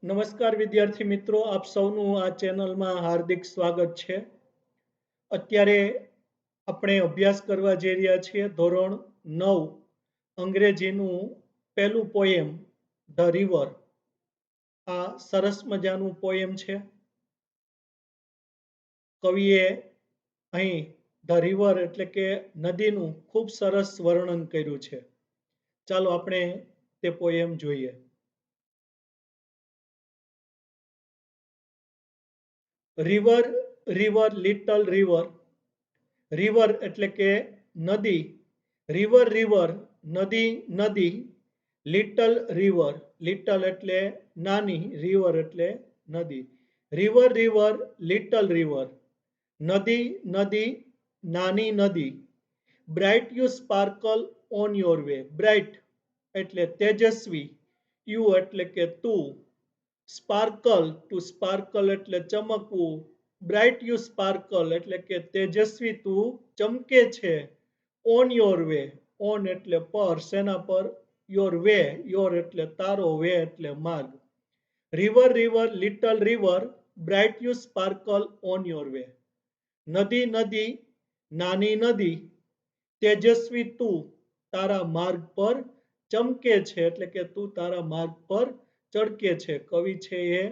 નમસ્કાર વિદ્યાર્થી મિત્રો, આપ સૌનું આ ચેનલમાં હાર્દિક સ્વાગત છે. અત્યારે આપણે અભ્યાસ કરવા જઈ રહ્યા છીએ ધોરણ 9 અંગ્રેજીનું પહેલું પોએમ ધ રિવર. આ સરસ મજાનું પોએમ છે. કવિએ અહીં ધ રિવર એટલે કે નદીનું ખૂબ સરસ વર્ણન કર્યું છે. ચાલો આપણે તે પોએમ જોઈએ. River, river, little river. River એટલે કે નદી. રિવર, રિવર, નદી, નદી. લિટલ રિવર, લિટલ એટલે નાની, રિવર એટલે નદી. River, river, little river. નદી, નદી, નાની નદી. Bright you sparkle on your way. Bright એટલે તેજસ્વી. યુ એટલે કે તું. સ્પાર્કલ, ટુ સ્પાર્કલ એટલે ચમકવું. બ્રાઇટ યુ સ્પાર્કલ એટલે કે તેજસ્વી તું ચમકે છે. ઓન યોર વે, ઓન એટલે પર, શેના પર? યોર વે, યોર એટલે તારો, વે એટલે માર્ગ. River, river, little river, bright you sparkle on your way. નદી, નદી, નાની નદી, તેજસ્વી તું તારા માર્ગ પર ચમકે છે એટલે કે તું તારા માર્ગ પર ચળકે છે. કવિ છે એ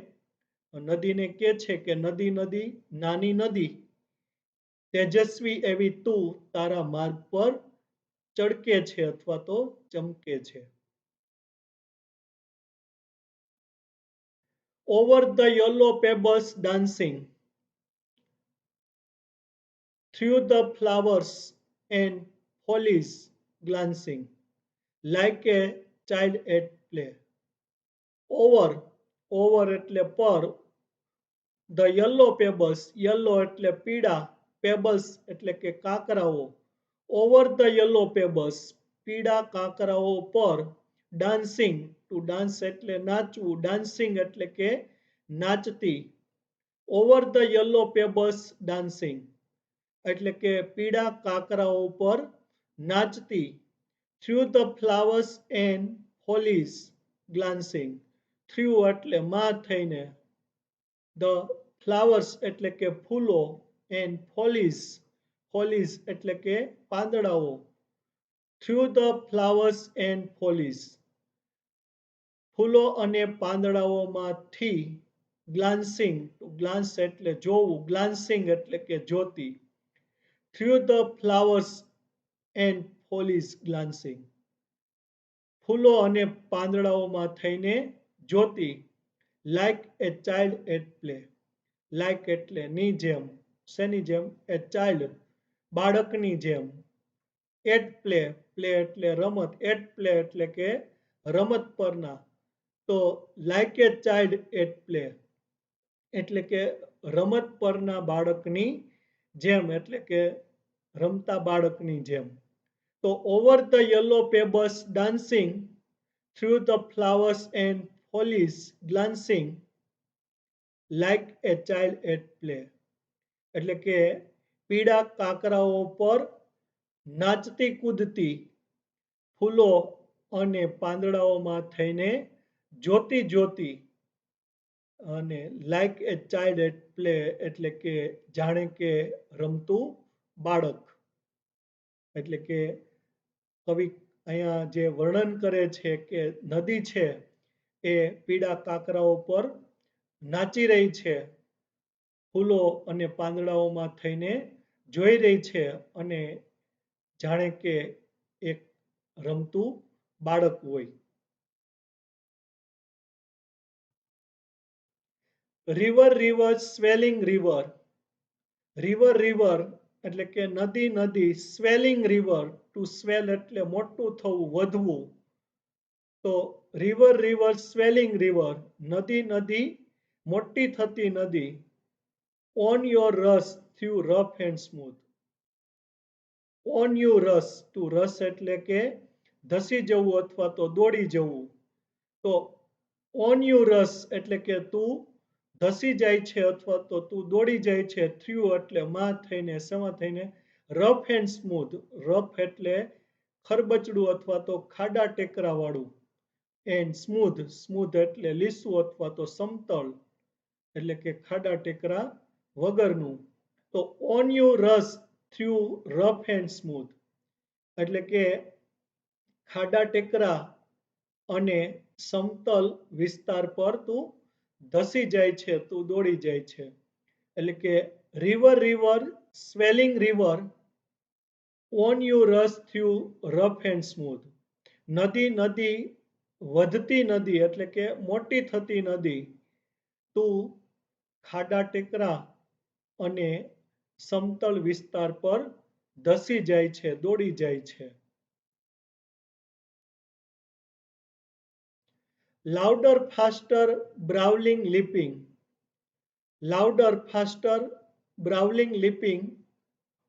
નદીને કહે છે કે નદી, નદી, નાની નદી, તેજસ્વી એવી તું તારા માર્ગ પર ચળકે છે અથવા તો ચમકે છે. Over the yellow pebbles dancing, through the flowers and foliage glancing, like a child at play. Over, over એટલે પર. ધ યલો પેબલ્સ, યલો એટલે પીળા, પેબલ્સ એટલે કે કાંકરાઓ. ઓવર ધ યલો પેબલ્સ, પીળા કાંકરાઓ પર. ડાન્સિંગ, ટુ ડાન્સ એટલે નાચવું, ડાન્સિંગ એટલે કે નાચતી. Over the yellow pebbles dancing એટલે કે પીળા કાંકરાઓ પર નાચતી. Through the flowers and foliage glancing. Through એટલે માં થઈને. ધ ફ્લાવર્સ એટલે કે ફૂલો. એન્ડ ફોલીઝ, ફોલીઝ એટલે કે પાંદડાઓ. થ્રુ ધ ફ્લાવર્સ એન્ડ ફોલીઝ, ફૂલો અને પાંદડાઓમાંથી. ગ્લાન્સિંગ, ગ્લાન્સ એટલે જોવું, ગ્લાન્સિંગ એટલે કે જોતી. Through the flowers and foliage glancing, ફૂલો અને પાંદડાઓમાં થઈને જોતી. Like a child at play. Like એટલે ની જેમ, શેની જેમ? એ ચાઇલ્ડ બાળકની જેમ. એટ પ્લે, પ્લે એટલે રમત, એટ પ્લે એટલે કે રમત પરના. તો like a child at play એટલે કે રમત પરના બાળકની જેમ એટલે કે રમતા બાળકની જેમ. તો over the yellow pebbles dancing, through the flowers and foliage glancing, like a child at play એટલે કે પીળા કાંકરાઓ પર નાચતી કૂદતી, ફૂલો અને પાંદડાઓમાં થઈને જોતી જોતી. અને like a child at play એટલે કે જાણે કે રમતું બાળક. એટલે કે કવિ અહીંયા જે વર્ણન કરે છે કે નદી છે એ પીળા કાંકરાઓ પર નાચી રહી છે, ફૂલો અને પાંદડાઓમાં થઈને જોઈ રહી છે અને જાણે કે એક રમતું બાળક હોય. River, river, swelling river. River, river એટલે કે નદી, નદી. સ્વેલિંગ રિવર, ટુ સ્વેલ એટલે મોટું થવું, વધવું. તો રિવર, રિવર, સ્વેલિંગ રિવર, નદી, નદી, મોટી થતી નદી. ઓન યોર રસ, through rough and smooth. On you રસ, ટુ રસ એટલે કે ધસી જવું અથવા તો દોડી જવું. તો ઓન યુ રસ એટલે કે તું ધસી જાય છે અથવા તો તું દોડી જાય છે. થ્રુ એટલે માં થઈને, શેમાં થઈને? Rough and smooth. રફ એટલે ખરબચડું અથવા તો ખાડા ટેકરા વાળું. એન્ડ સ્મૂધ, સ્મૂધ એટલે લીસું અથવા તો સમતળ, એટલે કે ખાડા ટેકરા વગરનું. તો ઓન યુ રસ થ્રુ રફ એન્ડ સ્મૂથ, એટલે કે ખાડા ટેકરા અને સમતલ વિસ્તાર પર તું ધસી જાય છે, તું દોડી જાય છે. એટલે કે river river swelling river on you રસ થ્રુ રફ એન્ડ સ્મૂથ. નદી નદી વધતી નદી એટલે કે મોટી થતી નદી તું ખાડા ટેકરા અને સમતલ વિસ્તાર પર ધસી જાય છે, દોડી જાય છે. Louder faster brawling leaping, louder, faster, brawling, leaping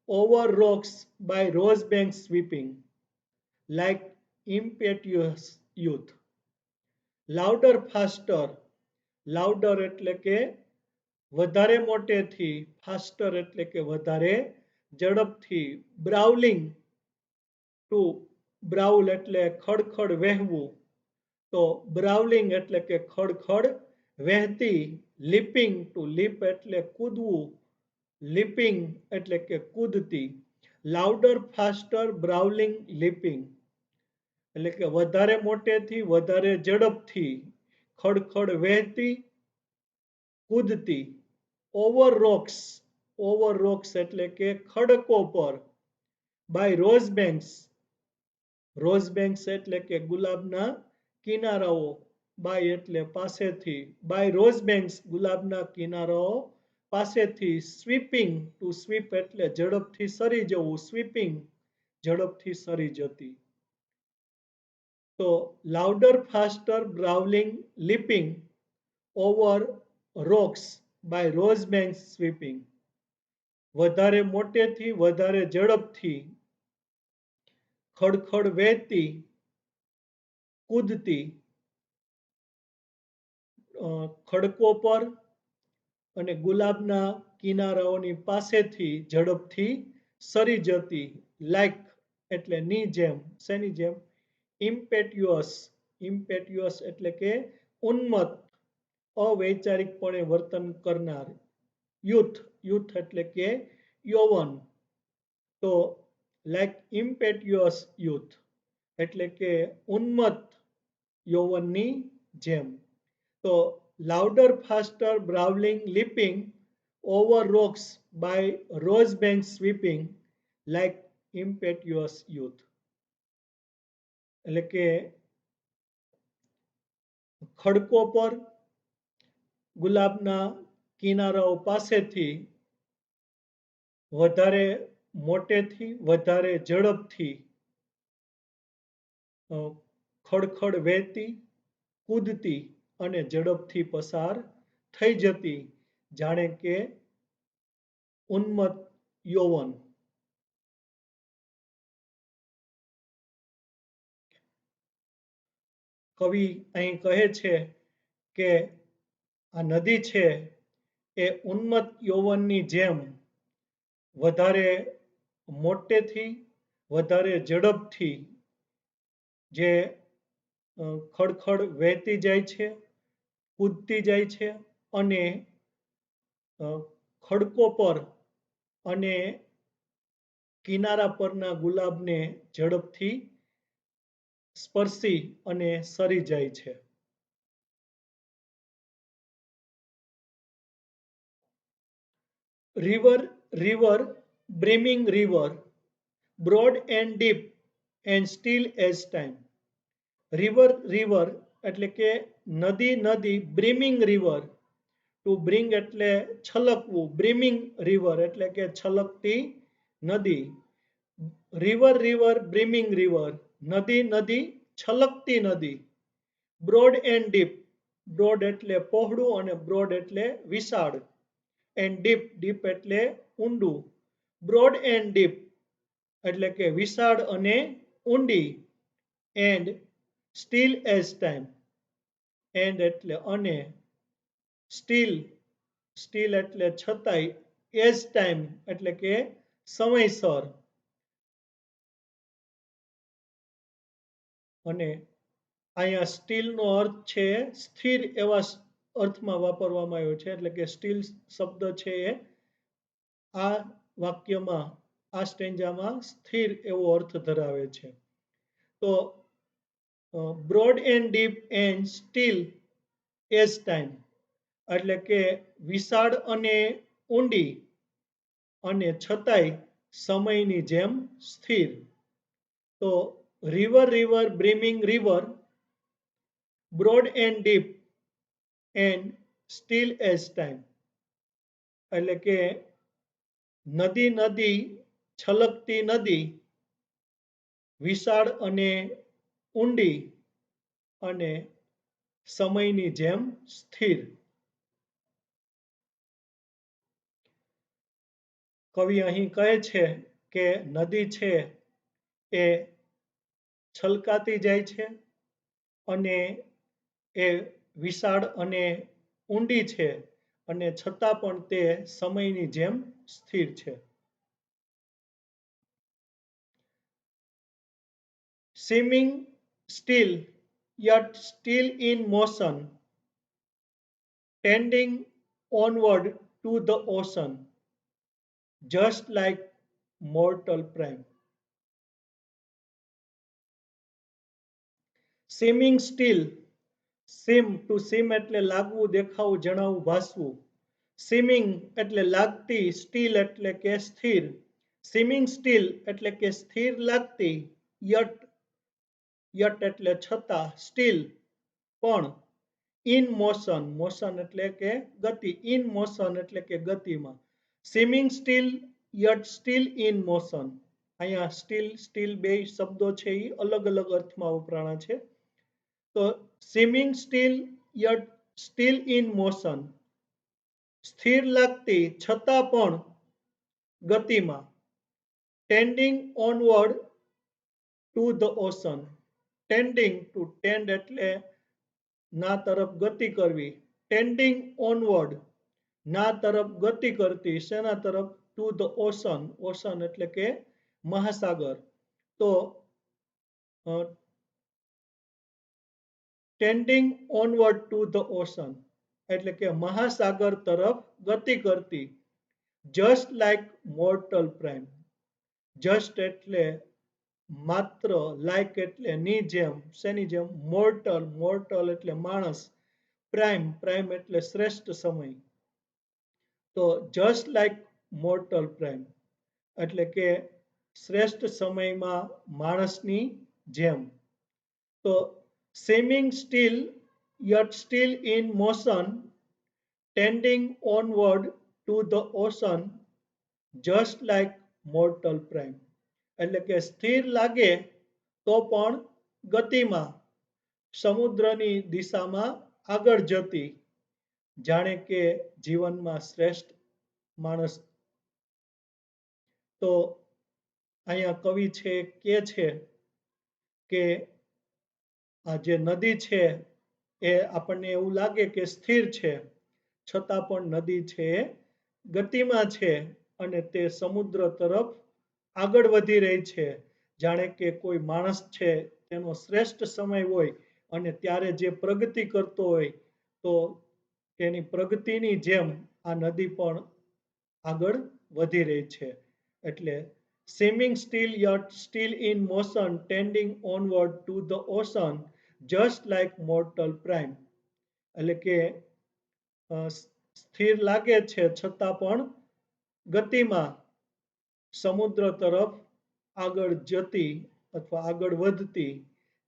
over rocks by Rosebank sweeping, like impetuous youth. Louder, faster, louder એટલે કે વધારે મોટેથી, faster એટલે કે વધારે ઝડપથી, બ્રાઉલિંગ ટુ બ્રાઉલ એટલે ખડખડ વહેવું, તો બ્રાઉલિંગ એટલે કે ખડખડ વહેતી, લીપિંગ ટુ લીપ એટલે કૂદવું, લીપિંગ એટલે કે કૂદતી, લાઉડર ફાસ્ટર બ્રાઉલિંગ લીપિંગ એટલે કે વધારે મોટેથી વધારે ઝડપથી ખડખડ વહેતી કૂદતી, ઓવર રોક્સ એટલે કે ખડકો પર, બાય રોઝ બેંક્સ એટલે કે ગુલાબના કિનારાઓ, બાય એટલે પાસેથી, બાય રોઝ બેંક્સ ગુલાબના કિનારાઓ પાસેથી, સ્વીપિંગ ટુ સ્વીપ એટલે ઝડપથી સરી જવું, સ્વીપિંગ ઝડપથી સરી જતી. તો louder faster brawling leaping over rocks by rose banks sweeping, વધારે મોટેથી વધારે ઝડપથી ખડખડ વહેતી કૂદતી ખડકો પર અને ગુલાબના કિનારાઓની પાસેથી ઝડપથી સરી જતી, લાઈક એટલે ની જેમ, શેની જેમ, ઇમ્પેટ્યુઅસ એટલે કે ઉન્મત્ત, અવૈચારિકપણે વર્તન કરનાર, યુથ એટલે કે યૌવન, તો લાઈક ઇમ્પેટ્યુઅસ યુથ એટલે કે ઉન્મત્ત યૌવનની જેમ. તો louder faster brawling leaping over rocks by rose bank sweeping like impetuous youth, એટલે કે ખડકો પર ગુલાબના કિનારાઓ પાસેથી વધારે મોટેથી વધારે ઝડપથી ખડખડ વહેતી કૂદતી અને ઝડપથી પસાર થઈ જતી, જાણે કે ઉન્મત્ત યૌવન. કવિ અહીં કહે છે કે આ નદી છે એ ઉન્મત્ત યૌવનની જેમ વધારે મોટેથી વધારે ઝડપથી જે ખડખડ વહેતી જાય છે, કૂદતી જાય છે અને ખડકો પર અને કિનારા પરના ગુલાબને ઝડપથી સ્પર્શી અને સરી જાય છે. River brimming river, broad and deep and still as time. River એટલે કે નદી બ્રિમિંગ રિવર, ટુ બ્રિંગ એટલે છલકવું, બ્રિમિંગ રિવર એટલે કે છલકતી નદી, રિવર બ્રિમિંગ રિવર નદી છલકતી નદી, બ્રોડ એન્ડ ડીપ, બ્રોડ એટલે પહોળું અને બ્રોડ એટલે વિશાળ, એન્ડ ડીપ એટલે ઊંડું, બ્રોડ એન્ડ ડીપ એટલે કે વિશાળ અને ઊંડી, and still as time, and એટલે અને, સ્ટીલ એટલે છતાંય, એઝ ટાઈમ એટલે કે સમયસર, અને અહીંયા સ્ટીલનો અર્થ છે સ્થિર એવા અર્થમાં વાપરવામાં આવ્યો છે, એટલે કે સ્ટીલ શબ્દ છે એ આ વાક્યમાં, આ સ્ટેન્જામાં સ્થિર એવો અર્થ ધરાવે છે. તો broad and deep and still as time, એટલે કે વિશાળ અને ઊંડી અને છતાંય સમયની જેમ સ્થિર. તો river river brimming river, broad and deep and still as time, એટલે કે નદી નદી છલકતી નદી, વિશાળ અને ઊંડી અને સમયની જેમ સ્થિર. કવિ અહીં કહે છે કે નદી છે એ છલકાતી જાય છે અને એ વિશાળ અને ઊંડી છે, અને છતાં પણ તે સમયની જેમ સ્થિર છે. Seeming still, yet still in motion, tending onward to the ocean, just like mortal prime. Seeming still, seem to seem એટલે લાગવું, દેખાવું, જણાવવું, ભાસવું. Seeming એટલે લાગતી, still એટલે કે સ્થિર. Seeming still એટલે કે સ્થિર લાગતી, yet એટલે છતાં, સ્ટીલ પણ, ઇન મોશન, મોશન એટલે કે ગતિ, ઇન મોશન એટલે કે ગતિમાં. Seeming still yet still in motion. અહીંયા સ્ટીલ સ્ટીલ બે શબ્દો છે એ અલગ અલગ અર્થમાં વપરાણા છે. તો seeming still yet still in motion, સ્થિર લાગતી છતાં પણ ગતિમાં. Tending onward to the ocean, tending to tend એટલે ના તરફ ગતિ કરવી, ટેન્ડિંગ ઓનવર્ડ ના તરફ ગતિ કરતી, શેના તરફ? ટુ ધ ઓશન, ઓશન એટલે કે મહાસાગર. તો tending onward to the ocean એટલે કે મહાસાગર તરફ ગતિ કરતી, just like mortal prime. Just એટલે માત્ર, લાઈક એટલે ની જેમ, શેની જેમ? મોર્ટલ, મોર્ટલ એટલે માણસ, પ્રાઇમ, પ્રાઇમ એટલે શ્રેષ્ઠ સમય. તો જસ્ટ લાઈક મોર્ટલ પ્રાઇમ એટલે કે શ્રેષ્ઠ સમયમાં માણસની જેમ. તો seeming still yet still in motion, tending onward to the ocean, just like mortal prime. એટલે કે સ્થિર લાગે તો પણ ગતિમાં, સમુદ્રની દિશામાં આગળ જતી, જાણે કે જીવનમાં શ્રેષ્ઠ માણસ. તો અહીંયા કવિ છે કે છે કે આ જે નદી છે એ આપણને એવું લાગે કે સ્થિર છે, છતાં પણ નદી છે એ ગતિમાં છે અને તે સમુદ્ર તરફ આગળ વધી રહી છે, જાણે કે કોઈ માણસ છે તેનો શ્રેષ્ઠ સમય હોય અને ત્યારે જે પ્રગતિ કરતો હોય, તો તેની પ્રગતિની જેમ આ નદી પણ આગળ વધી રહી છે. એટલે seeming still yet still in motion, tending onward to the ocean, just like mortal prime. એટલે કે સ્થિર લાગે છે છતાં પણ ગતિમાં, સમુદ્ર તરફ આગળ જતી અથવા આગળ વધતી,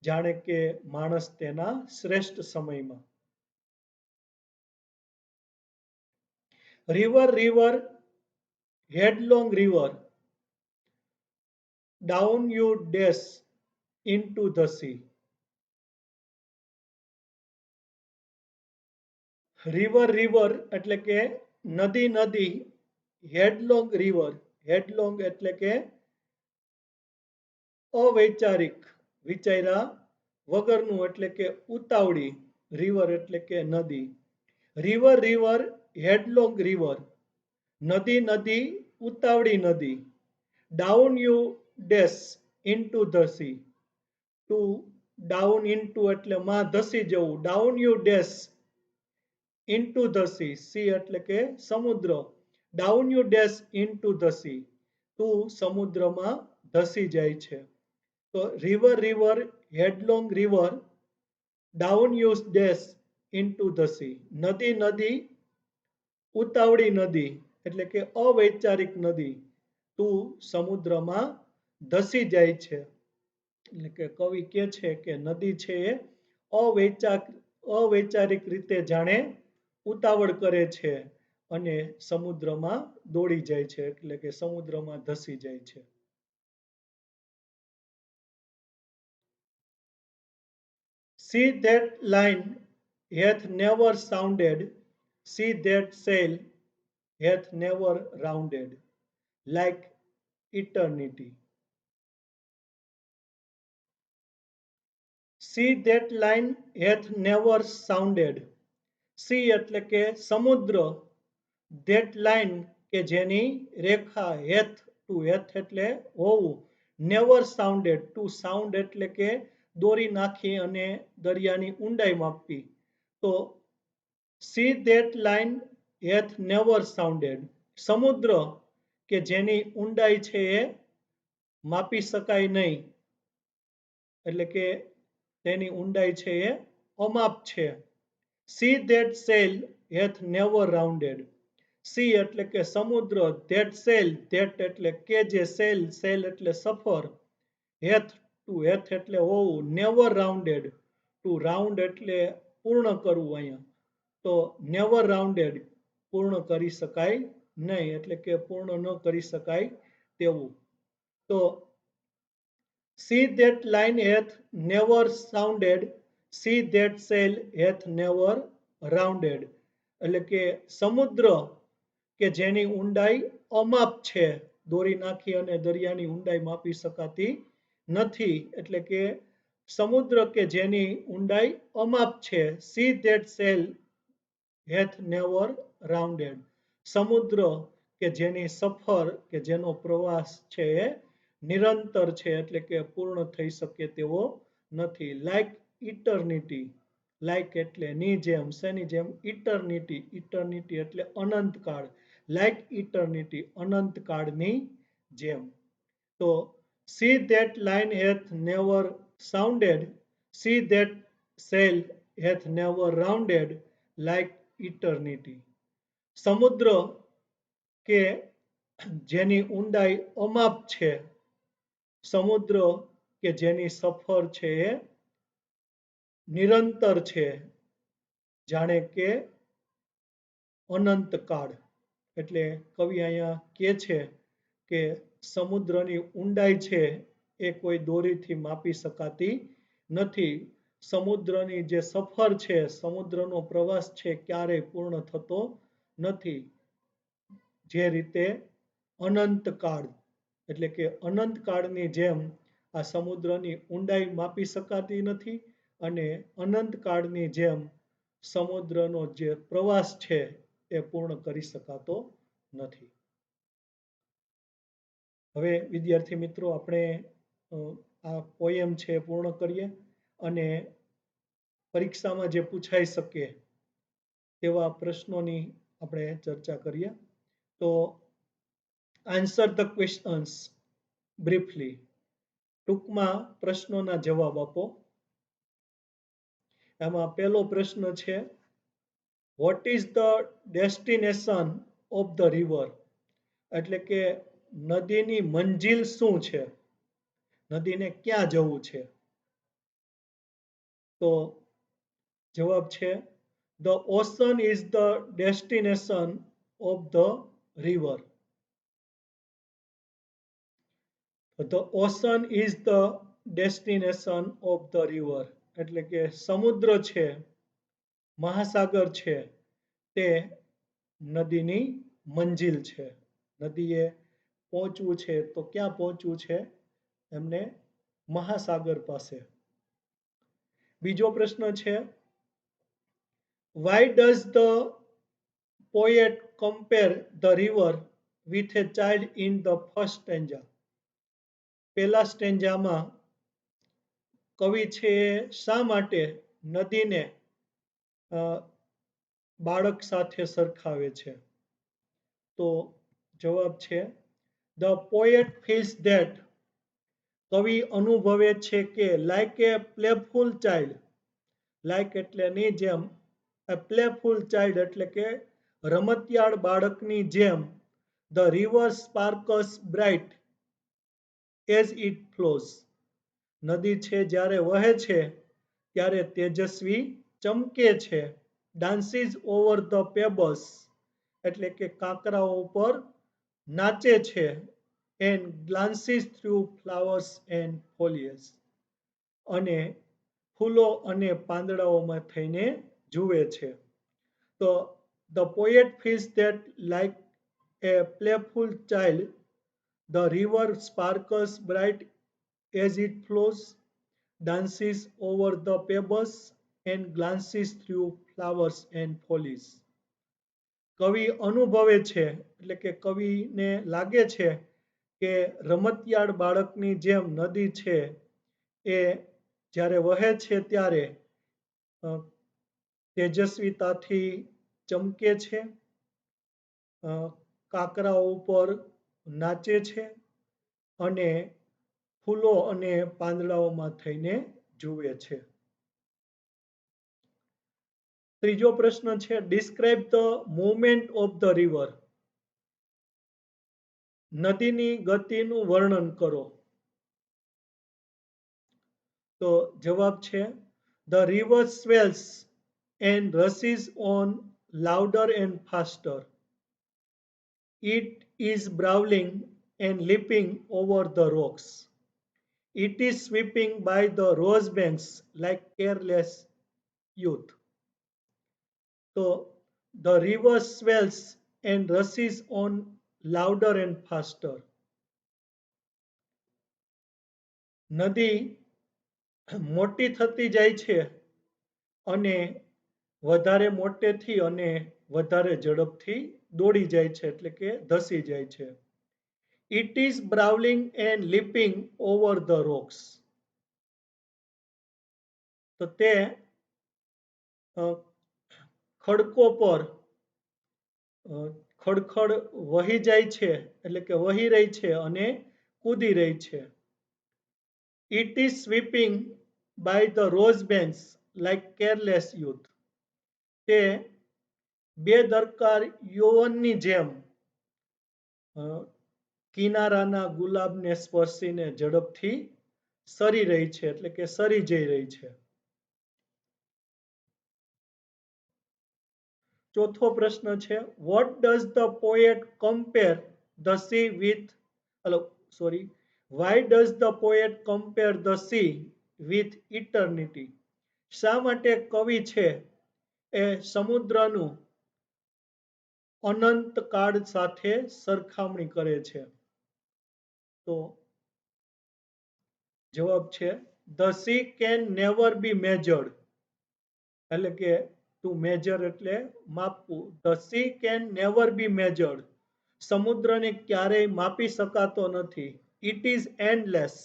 જાણે કે માણસ તેના શ્રેષ્ઠ સમયમાં. River river headlong river, down you dash into the sea. River river એટલે કે નદી નદી, હેડલોંગ રિવર, હેડલોંગ એટલે કે અવૈચારિક, વિચાર્યા વગરનું એટલે કે ઉતાવળી, રિવર એટલે કે નદી. રિવર રિવર હેડલોંગ રિવર, નદી નદી ઉતાવળી નદી. Down you dash into the sea, to down into એટલે માં ધસી જવું. Down you dash into the sea. Sea એટલે કે સમુદ્ર. Down you dash into the sea. તું સમુદ્રમાં ધસી જાય છે. તો river river headlong river down you dash into the sea. નદી નદી ઉતાવળી નદી એટલે કે અવૈચારિક નદી તું સમુદ્રમાં ધસી જાય છે. એટલે કે કવિ કે છે કે નદી છે એ અવૈચારિક રીતે જાણે ઉતાવળ કરે છે અને સમુદ્રમાં દોડી જાય છે એટલે કે સમુદ્રમાં ધસી જાય છે. See that line hath never sounded, see that sail hath never rounded, like eternity. See that line hath never sounded. See એટલે કે સમુદ્ર, that line કે જેની રેખા hath to hath એટલે હોવું, never sounded to sound એટલે કે દોરી નાખી અને દરિયાની ઊંડાઈ માપવી. તો see that line hath never sounded. સમુદ્ર કે જેની ઊંડાઈ છે એ માપી શકાય નહીં એટલે કે તેની ઊંડાઈ છે એ અમાપ છે. See that sail hath never rounded. C એટલે કે સમુદ્ર, that sail that એટલે કે જે sail sail એટલે સફર, hath to hath એટલે હોવું, never rounded to round એટલે પૂર્ણ કરવું અહીંયા. તો never rounded પૂર્ણ કરી શકાય નહીં એટલે કે પૂર્ણ ન કરી શકાય તેવું. તો see that line hath never sounded, see that sail hath never rounded. એટલે કે સમુદ્ર કે જેની ઊંડાઈ અમાપ છે, દોરી નાખી અને દરિયાની ઊંડાઈ માપી શકાતી નથી એટલે કે સમુદ્ર કે જેની ઊંડાઈ અમાપ છે. See that sail hath never rounded. સમુદ્ર કે જેની સફર કે જેનો પ્રવાસ છે એ નિરંતર છે એટલે કે પૂર્ણ થઈ શકે તેવો નથી. લાઈક ઇટર્નિટી, લાઈક એટલે ની જેમ, શેની જેમ? ઇટર્નિટી, ઇટર્નિટી એટલે અનંતકાળ, લાઈક ઇટર્નિટી અનંતકાળની જેમ. તો see that line hath never sounded, see that sail hath never rounded, like eternity. સમુદ્ર કે જેની ઊંડાઈ અમાપ છે, સમુદ્ર કે જેની સફર છે એ નિરંતર છે જાણે કે અનંતકાળ. એટલે કવિ અહીંયા કહે છે કે સમુદ્રની ઊંડાઈ છે એ કોઈ દોરીથી માપી શકાતી નથી. સમુદ્રની જે સફર છે, સમુદ્રનો પ્રવાસ છે ક્યારેય પૂર્ણ થતો નથી. જે રીતે અનંતકાળ એટલે કે અનંતકાળની જેમ આ સમુદ્રની ઊંડાઈ માપી શકાતી નથી અને અનંતકાળની જેમ સમુદ્રનો જે પ્રવાસ છે એ પૂર્ણ કરી શકાતો નથી. હવે વિદ્યાર્થી મિત્રો આપણે આ પોયમ છે પૂર્ણ કરીએ અને પરીક્ષામાં જે પૂછાઈ શકે તેવા પ્રશ્નોની આપણે ચર્ચા કરીએ. તો આન્સર ધ ક્વેશ્ચન્સ બ્રીફલી, ટૂંકમાં પ્રશ્નોના જવાબ આપો. એમાં પહેલો પ્રશ્ન છે, what is the destination of the river? એટલે કે નદીની મંજિલ શું છે? નદીને ક્યાં જવું છે? તો જવાબ છે, the ocean is the destination of the river. The ocean is the destination of the river એટલે કે સમુદ્ર છે, મહાસાગર છે તે નદીની મંજિલ છે. નદીએ પહોંચવું છે તો ક્યાં પહોંચવું છે? એમને મહાસાગર પાસે. બીજો પ્રશ્ન છે, why does the poet compare the river with a child in the first stanza? પહેલા સ્ટેન્જામાં કવિ છે એ શા માટે નદીને બાળક સાથે સરખાવે છે? તો જવાબ છે ધ પોએટ ફીલ્સ ધેટ, કવિ અનુભવે છે કે લાઈક એ પ્લેફુલ ચાઇલ્ડ, લાઈક એટલે ની જેમ, એ પ્લેફુલ ચાઇલ્ડ એટલે કે રમતિયાળ બાળકની જેમ, the river sparks bright as it flows, નદી છે જ્યારે વહે છે ત્યારે તેજસ્વી ચમકે છે, ડાન્સીસ ઓવર ધ પેબલ્સ એટલે કે કાંકરાઓ ઉપર નાચે છે, એન્ડ ગ્લાન્સીસ થ્રુ ફ્લાવર્સ એન્ડ ફોલિયસ, અને ફૂલો અને પાંદડાઓમાં થઈને જુએ છે. તો the poet feels that like A playful child, the river sparkles bright as it flows, dances over the pebbles and glances through flowers and foliage. કવિ અનુભવે છે એટલે કે કવિને લાગે છે કે રમતિયાળ બાળકની જેમ નદી છે એ જ્યારે વહે છે ત્યારે તેજસ્વીતાથી ચમકે છે, કાંકરાઓ ઉપર નાચે છે અને ફૂલો અને પાંદડાઓમાં થઈને જુએ છે. ત્રીજો પ્રશ્ન છે describe the movement of the river, નદીની ગતિનું વર્ણન કરો. તો જવાબ છે the river swells and rushes on louder and faster, it is brawling and leaping over the rocks, it is sweeping by the rose banks like careless youth. So the river swells and rushes on louder and faster. નદી મોટી થતી જાય છે અને વધારે મોટેથી અને વધારે ઝડપથી દોડી જાય છે એટલે કે ધસી જાય છે. It is brawling and leaping over the rocks. તો તે ખડકો પર ખડખડ વહી જાય છે એટલે કે વહી રહી છે અને કૂદી રહી છે. It is sweeping by the rose banks like careless youth. તે બેદરકાર યૌવનની જેમ કિનારાના ગુલાબને સ્પર્શીને ઝડપથી સરી રહી છે એટલે કે સરી જઈ રહી છે. ચોથો પ્રશ્ન છે what does the poet compare the sea with why does the poet compare the sea with eternity, શા માટે કવિ છે એ સમુદ્રનું અનંતકાળ સાથે સરખામણી કરે છે? તો જવાબ છે the sea can never be measured, એટલે કે ટુ મેજર એટલે માપવું. The sea can never be measured, સમુદ્રને ક્યારેય માપી શકાતો નથી. It is endless,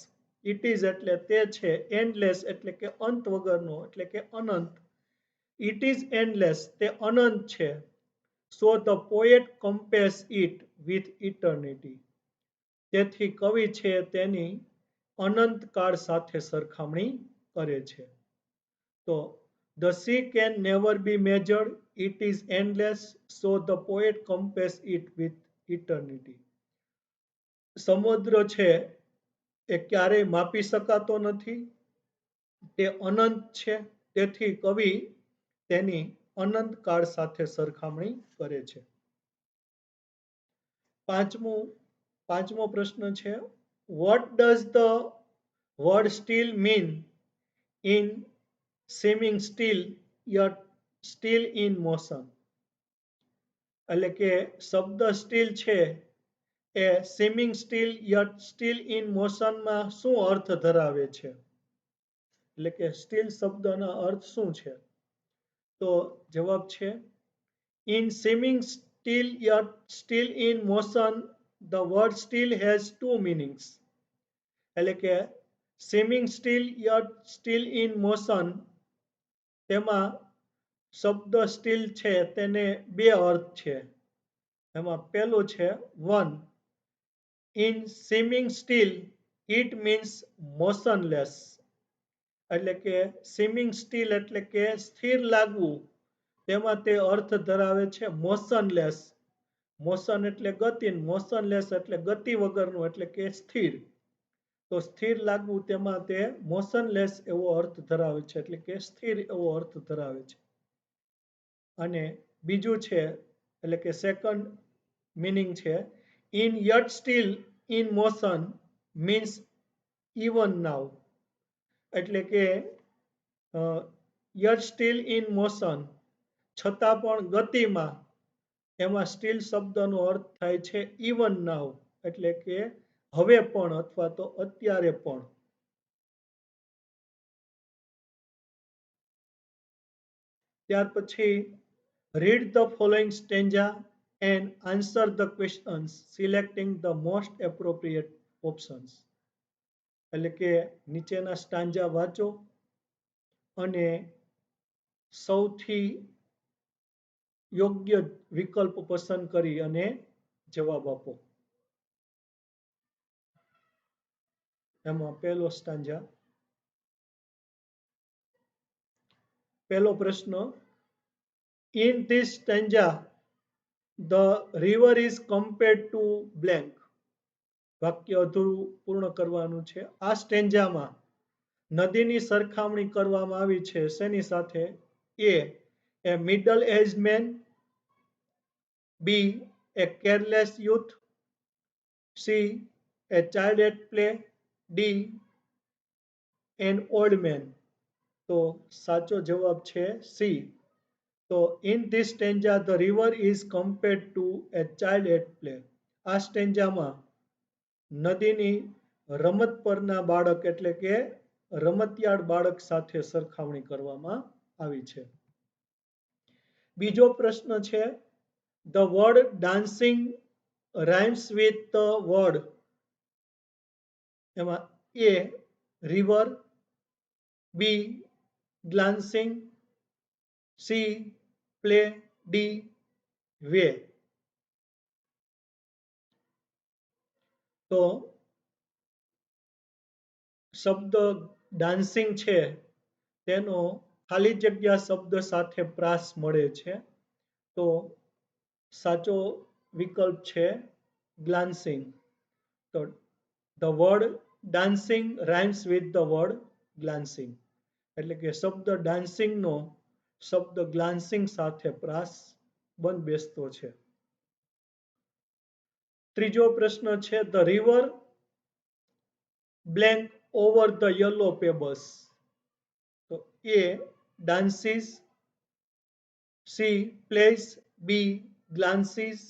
it is એટલે તે છે, એન્ડલેસ એટલે કે અંત વગરનો એટલે કે અનંત. ઇટ ઇઝ એન્ડલેસ, તે અનંત છે. So the poet compares it with eternity, તેથી કવિ છે તેની અનંતકાળ સાથે સરખામણી કરે છે. તો the sea can never be measured, it is endless, so the poet compares it with eternity. સમુદ્ર છે એ ક્યારેય માપી શકાતો નથી, તે અનંત છે, તેથી કવિ તેની અનંતકાળ સાથે સરખામણી કરે છે. પાંચમો પ્રશ્ન છે what does the word still mean in seeming still yet still in motion? એટલે કે શબ્દ સ્ટીલ છે એ seeming still yet still in motion માં શું અર્થ ધરાવે છે? એટલે કે સ્ટીલ શબ્દનો અર્થ શું છે? તો જવાબ છે in seeming still yet still in motion the word still has two meanings. એટલે કે swimming steel yet still in motion, તેમાં શબ્દ સ્ટીલ છે તેને બે અર્થ છે. એમાં પહેલું છે one, in swimming still it means motionless, એટલે કે સ્વિમિંગ સ્ટીલ એટલે કે સ્થિર લાગવું, તેમાં તે અર્થ ધરાવે છે મોશનલેસ. મોશન એટલે ગતિ, મોશનલેસ એટલે ગતિ વગરનું એટલે કે સ્થિર. તો સ્થિર લાગવું તેમાં તે મોશનલેસ એવો અર્થ ધરાવે છે, એટલે કે સ્થિર એવો અર્થ ધરાવે છે. અને બીજું છે એટલે કે સેકન્ડ મીનિંગ છે in yet still in motion means even now, એટલે કે યટ સ્ટીલ ઇન મોશન છતાં પણ ગતિમાં, એમાં સ્ટીલ શબ્દનો અર્થ થાય છે ઇવન નાવ, એટલે કે હવે પણ અથવા તો અત્યારે પણ. ત્યાર પછી read the following stanza and answer the questions selecting the most appropriate options, એટલે કે નીચેના સ્ટાન્જા વાંચો અને સૌથી યોગ્ય વિકલ્પ પસંદ કરી અને જવાબ આપો. એમાં પહેલો સ્ટાન્જા, પહેલો પ્રશ્ન, in this stanza the river is compared to blank. વાક્ય અધૂરું પૂર્ણ કરવાનું છે. આ સ્ટેન્જામાં નદીની સરખામણી કરવામાં આવી છે શેની સાથે? A middle age man, B a careless youth, C a child at play, D an old man. તો સાચો જવાબ છે સી. તો in this stanza the river is compared to a child at play. આ સ્ટેન્જામાં નદીની રમત પરના બાળક એટલે કે રમતિયાળ બાળક સાથે સરખામણી કરવામાં આવી છે. બીજો પ્રશ્ન છે the word dancing rhymes with the word. એમાં એ રિવર, બી ગ્લાન્સિંગ, સી પ્લે, ડી વે. તો શબ્દ ડાન્સિંગ છે તેનો ખાલી જગ્યા શબ્દ સાથે પ્રાસ મળે છે. તો સાચો વિકલ્પ છે ગ્લાન્સિંગ. તો the word dancing rhymes with the word glancing, એટલે કે શબ્દ ડાન્સિંગનો શબ્દ ગ્લાન્સિંગ સાથે પ્રાસ બંધ બેસતો છે. ત્રીજો પ્રશ્ન છે the river blank over the yellow pebbles. તો A dances, C plays, B glances,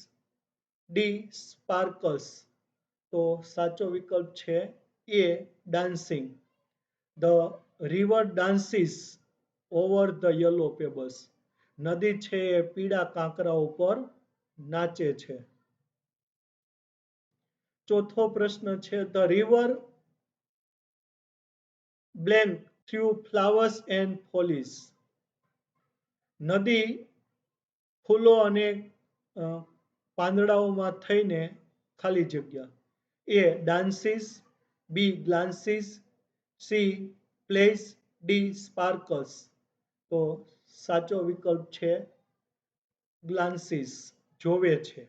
D sparkles. તો સાચો વિકલ્પ છે A dancing. The river dances over the yellow pebbles. નદી છે એ પીળા કાંકરા ઉપર નાચે છે. ચોથો પ્રશ્ન છે the river blank through flowers and foliage. નદી ફૂલો અને પાંદડાઓમાં થઈને ખાલી જગ્યા. A dances, B glances, C plays, D sparkles. તો સાચો વિકલ્પ છે ગ્લાન્સીસ, જોવે છે.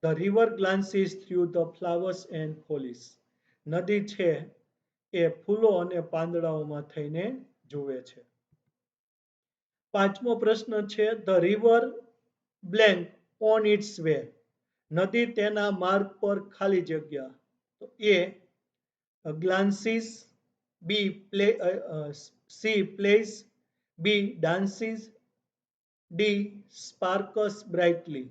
The river glances through the flowers and foliage. નદી છે એ ફૂલો અને પાંદડાઓમાં થઈને જુએ છે. પાંચમો પ્રશ્ન છે the river blank on it's way. નદી તેના માર્ગ પર ખાલી જગ્યા. તો એ ગ્લાન્સીસ, બી પ્લે, સી પ્લેસ, બી ડાન્સીસ, ડી સ્પાર્કસ બ્રાઇટલી.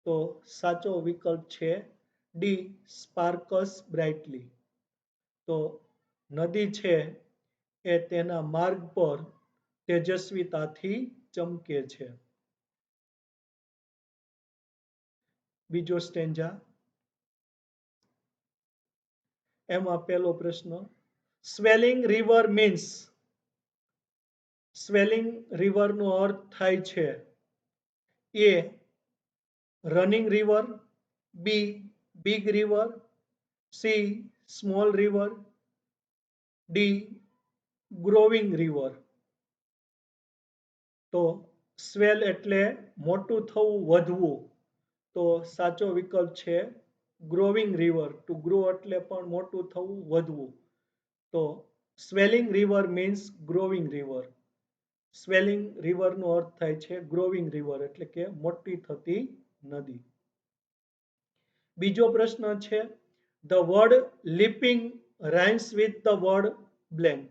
તો સાચો વિકલ્પ છે ડી સ્પાર્કસ બ્રાઇટલી. તો નદી છે એ તેના માર્ગ પર તેજસ્વીતાથી ચમકે છે. બીજો સ્ટેન્જા, એમાં પહેલો પ્રશ્ન સ્વેલિંગ રિવર મીન્સ સ્વેલિંગ રિવરનો અર્થ થાય છે A running river, B big river, C small river, D growing river. તો સ્વેલ એટલે મોટું થવું, વધવું. તો સાચો વિકલ્પ છે ગ્રોવિંગ રિવર. ટુ ગ્રો એટલે પણ મોટું થવું, વધવું. તો swelling river means growing river. Swelling રિવરનો અર્થ થાય છે ગ્રોવિંગ રિવર એટલે કે મોટી થતી નદી. બીજો પ્રશ્ન છે the word leaping rhymes with the word blank.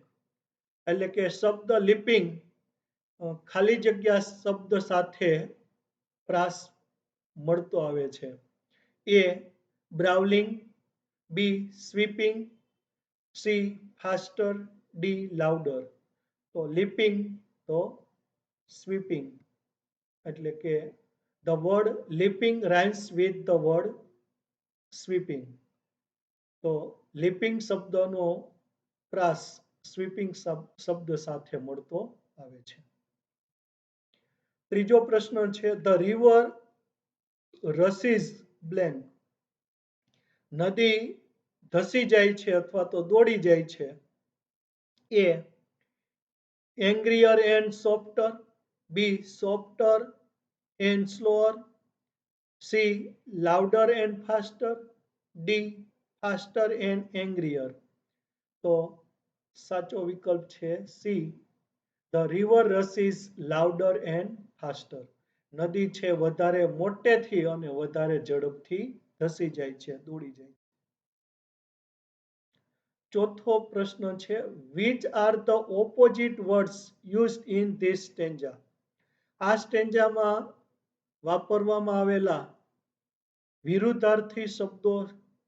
એટલે કે શબ્દ લીપિંગ ખાલી જગ્યા શબ્દ સાથે પ્રાસ મળતો આવે છે. A brawling, B sweeping, C faster, D louder. તો લીપિંગ તો સ્વીપિંગ એટલે કે the word leaping rhymes with the word sweeping. તો લીપિંગ શબ્દનો પ્રાસ સ્વીપિંગ શબ્દ સાથે મળતો આવે છે. ત્રીજો પ્રશ્ન છે ધ રિવર રસીઝ બ્લેન્ક. નદી ધસી જાય છે અથવા તો દોડી જાય છે. A angrier and softer, B softer and slower, C louder and faster, D faster and angrier. તો સાચો વિકલ્પ છે C the river rushes louder and faster. નદી છે વધારે મોટેથી અને વધારે ઝડપથી ધસી જાય છે, દોડી જાય છે. ચોથો પ્રશ્ન છે which are the opposite words used in this stanza. આ સ્ટેન્જામાં વાપરવામાં આવેલા વિરુદ્ધાર્થી શબ્દો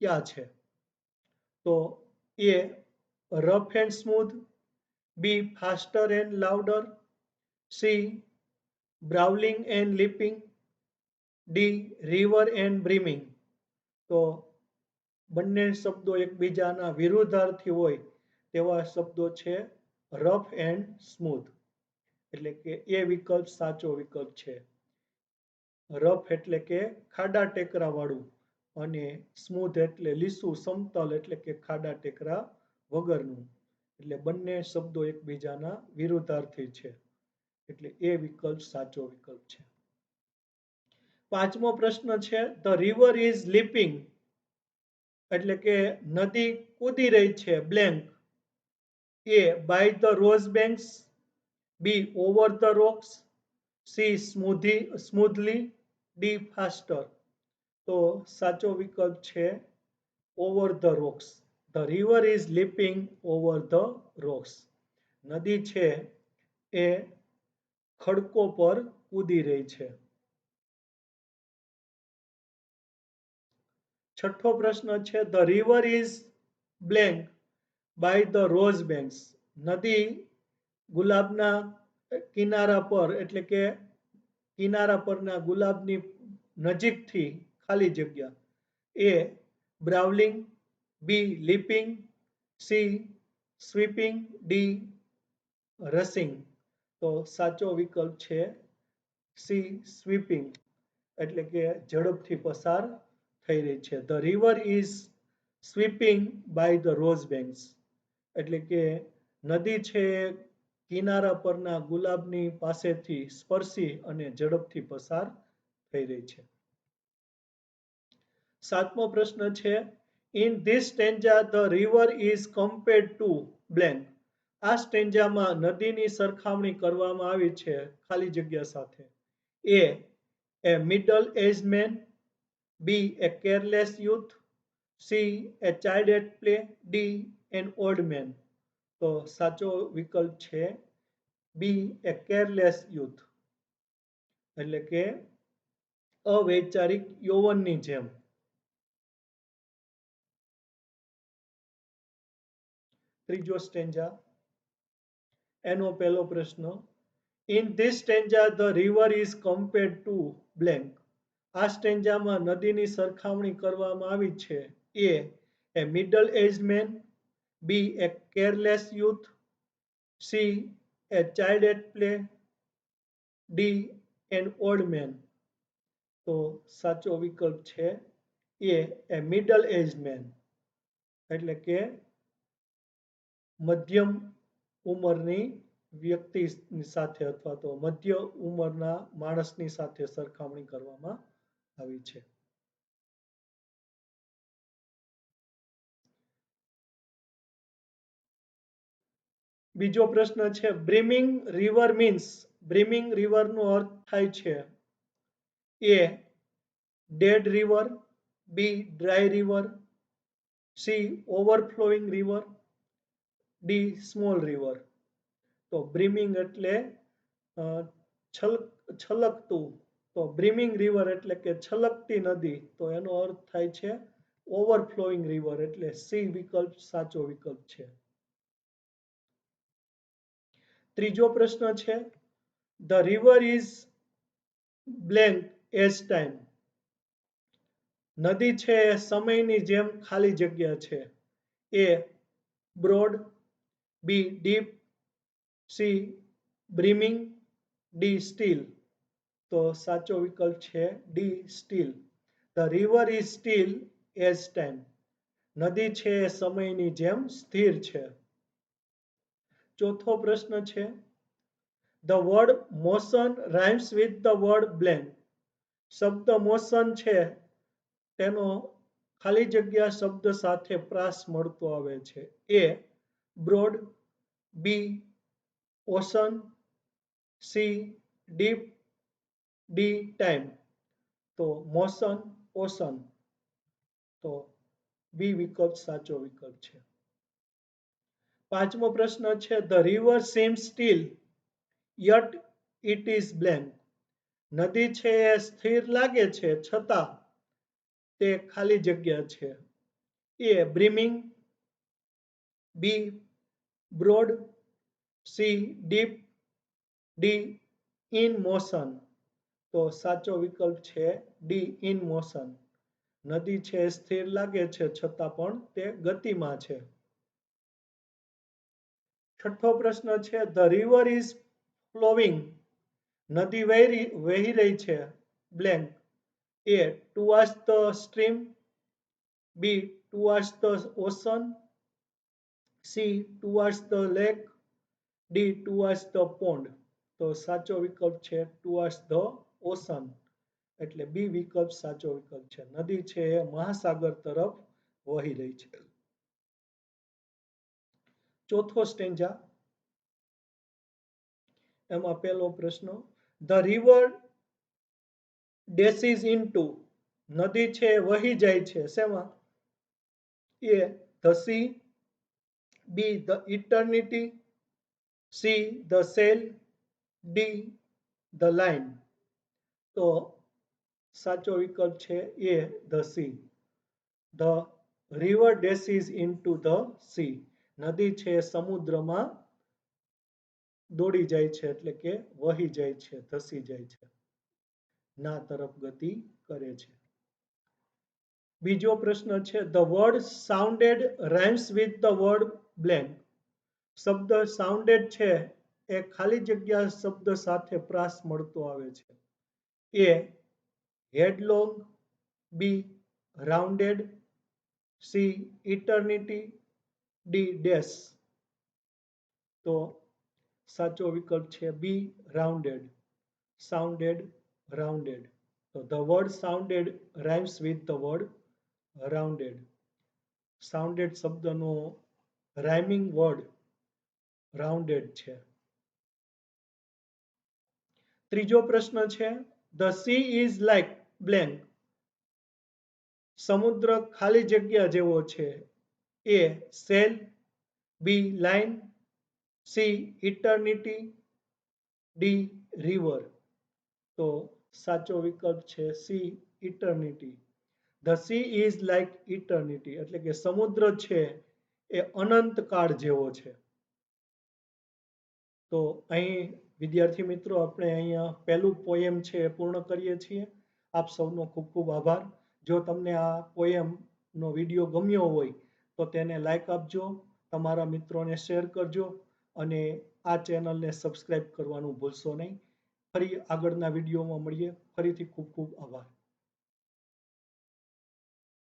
ક્યાં છે? તો A rough and smooth, B faster and louder, C brawling and leaping, D river and brimming. તો બંને શબ્દો એકબીજાના વિરુદ્ધાર્થી હોય તેવા શબ્દો છે રફ એન્ડ સ્મૂથ. એટલે કે એ વિકલ્પ સાચો વિકલ્પ છે. રફ એટલે કે ખાડા ટેકરા વાળું અને સ્મૂથ એટલે લીસું સમતલ એટલે કે ખાડા ટેકરા વગરનું. એટલે બંને શબ્દો એકબીજાના વિરુદ્ધાર્થી છે. એટલે એ વિકલ્પ સાચો વિકલ્પ છે. પાંચમો પ્રશ્ન છે ધ રિવર ઇઝ લીપિંગ. એટલે કે નદી કૂદી રહી છે blank. A by the rose banks, B over the rocks, C smoothly, D faster. તો સાચો વિકલ્પ છે over the rocks. The river is leaping over the rocks. નદી છે એ ખડકો પર કૂદી રહી છે. છઠ્ઠો પ્રશ્ન છે the river is blank by the rose banks. નદી ગુલાબના કિનારા પર એટલે કે કિનારા પરના ગુલાબની નજીકથી ખાલી જગ્યા. એ બ્રાઉલિંગ, બી લીપિંગ, સી સ્વીપિંગ, ડી રસિંગ. તો સાચો વિકલ્પ છે સી સ્વીપિંગ એટલે કે ઝડપથી પસાર થઈ રહી છે. The river is sweeping by the rose banks. એટલે કે નદી છે કિનારા પરના ગુલાબની પાસેથી સ્પર્શી અને ઝડપથી પસાર થઈ રહી છે. સાતમો પ્રશ્ન છે in this stanza the river is compared to blank. આ સ્ટેન્જામાં નદીની સરખામણી કરવામાં આવી છે ખાલી જગ્યા સાથે. A middle age man, B a careless youth, C a child at play, D an old man. તો સાચો વિકલ્પ છે બી એ કેરલેસ યુથ એટલે કે અવૈચારિક યૌવનની જેમ. ત્રીજો સ્ટેન્જા એનો પહેલો પ્રશ્ન in this stanza the river is compared to blank. આ સ્ટેન્જામાં નદીની સરખામણી કરવામાં આવી છે. A middle age man, B. A careless youth. C. A child at play. D. An old man. તો સાચો વિકલ્પ છે એ મિડલ એજ મેન, એટલે કે મધ્યમ ઉંમરની વ્યક્તિની સાથે અથવા તો મધ્ય ઉંમરના માણસની સાથે સરખામણી કરવામાં આવી છે. બીજો પ્રશ્ન છે બ્રિમિંગ રિવર મીન્સ, બ્રિમિંગ રિવરનો અર્થ થાય છે A dead river, B dry river, C overflowing river, D small river. તો બ્રિમિંગ એટલે છલકતું, તો બ્રિમિંગ રિવર એટલે કે છલકતી નદી, તો એનો અર્થ થાય છે ઓવરફ્લોઈંગ રિવર, એટલે સી વિકલ્પ સાચો વિકલ્પ છે. ત્રીજો પ્રશ્ન છે the river is blank as time. નદી છે એ સમયની જેમ ખાલી જગ્યા છે. A broad, B deep, C brimming, D steel. તો સાચો વિકલ્પ છે D steel. The river is still as time. નદી છે એ સમયની જેમ સ્થિર છે. ચોથો પ્રશ્ન છે the word motion rhymes with the word blank. શબ્દ મોશન છે તેનો ખાલી જગ્યા શબ્દ સાથે પ્રાસ મળતો આવે છે. A broad, B ocean, C deep, D time. તો મોશન ઓશન, તો બી વિકલ્પ સાચો વિકલ્પ છે. પાંચમો પ્રશ્ન છે the river seems still yet it is blank. નદી છે એ સ્થિર લાગે છે છતાં તે ખાલી જગ્યા છે. A brimming, B broad, C deep, D in motion. તો સાચો વિકલ્પ છે ડી ઇન મોશન. નદી છે સ્થિર લાગે છે છતાં પણ તે ગતિમાં છે. છઠ્ઠો પ્રશ્ન છે ધ રિવર ઇઝ ફ્લોવિંગ. નદી વહી રહી છે blank. A towards the stream, B towards the ocean, C towards the lake, D towards the pond. તો સાચો વિકલ્પ છે ટુવર્ડ્સ ધ ઓશન, એટલે બી વિકલ્પ સાચો વિકલ્પ છે. નદી છે એ મહાસાગર તરફ વહી રહી છે. ચોથો સ્ટેન્જા, એમાં પહેલો પ્રશ્ન ધ રિવર ડેસીસ ઇનટુ. નદી છે વહી જાય છે શેમાં? A the sea, B the eternity, C the sail, D the line. તો સાચો વિકલ્પ છે A the sea. The river dashes into the sea. નદી છે સમુદ્રમાં દોડી જાય છે, એટલે કે વહી જાય છે, ધસી જાય છે, ના તરફ ગતિ કરે છે. બીજો પ્રશ્ન છે the word sounded rhymes with the word blank. શબ્દ સાઉન્ડેડ છે એ ખાલી જગ્યા શબ્દ સાથે પ્રાસ મળતો આવે છે. A headlong, B rounded, C eternity, D dash. તો સાચો વિકલ્પ છે બી રાઉન્ડેડ. Sounded, rounded. તો the word sounded rhymes with the word rounded. Sounded શબ્દનો રાઇમિંગ વર્ડ રાઉન્ડેડ છે. ત્રીજો પ્રશ્ન છે the sea is like blank. સમુદ્ર ખાલી જગ્યા જેવો છે. A sail, B line, C eternity, D river. તો સાચો વિકલ્પ છે C eternity. The sea is like eternity, એટલે કે સમુદ્ર છે એ અનંત કાળ જેવો છે. તો અહીં વિદ્યાર્થી મિત્રો આપણે અહીંયા પહેલું પોએમ છે એ પૂર્ણ કરીએ છીએ. આપ સૌનો ખૂબ ખૂબ આભાર. જો તમને આ પોએમનો વિડીયો ગમ્યો હોય તો તેને લાઈક આપજો, તમારા મિત્રોને શેર કરજો અને આ ચેનલને સબસ્ક્રાઈબ કરવાનું ભૂલશો નહીં. ફરી આગળના વિડીયોમાં મળીએ. ફરીથી ખૂબ ખૂબ આભાર.